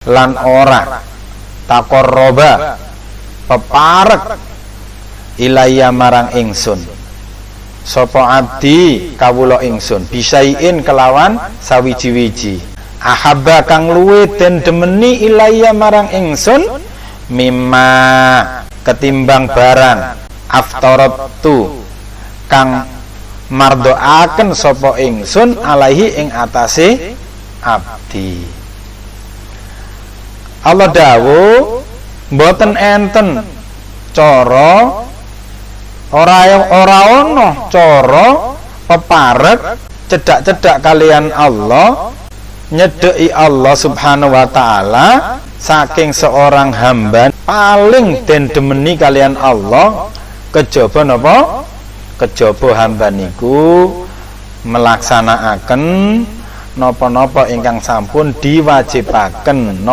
lan ora taqarraba peparek ilayya marang ingsun sapa abdi kawula ingsun bisaiin kelawan sawiji-wiji ahabba kang luwe den demeni ilayya marang ingsun mimma ketimbang barang aftaratu kang mardoaken sapa ingsun alaihi ing atase abdi. Allah dawuh mboten enten cara ora ana cara peparek cedak-cedak kalian Allah nyedeki Allah Subhanahu wa taala saking seorang hamba paling den demeni kalian Allah kejaba napa kejaba hamba niku melaksanaken napa-napa ingkang sampun diwajibaken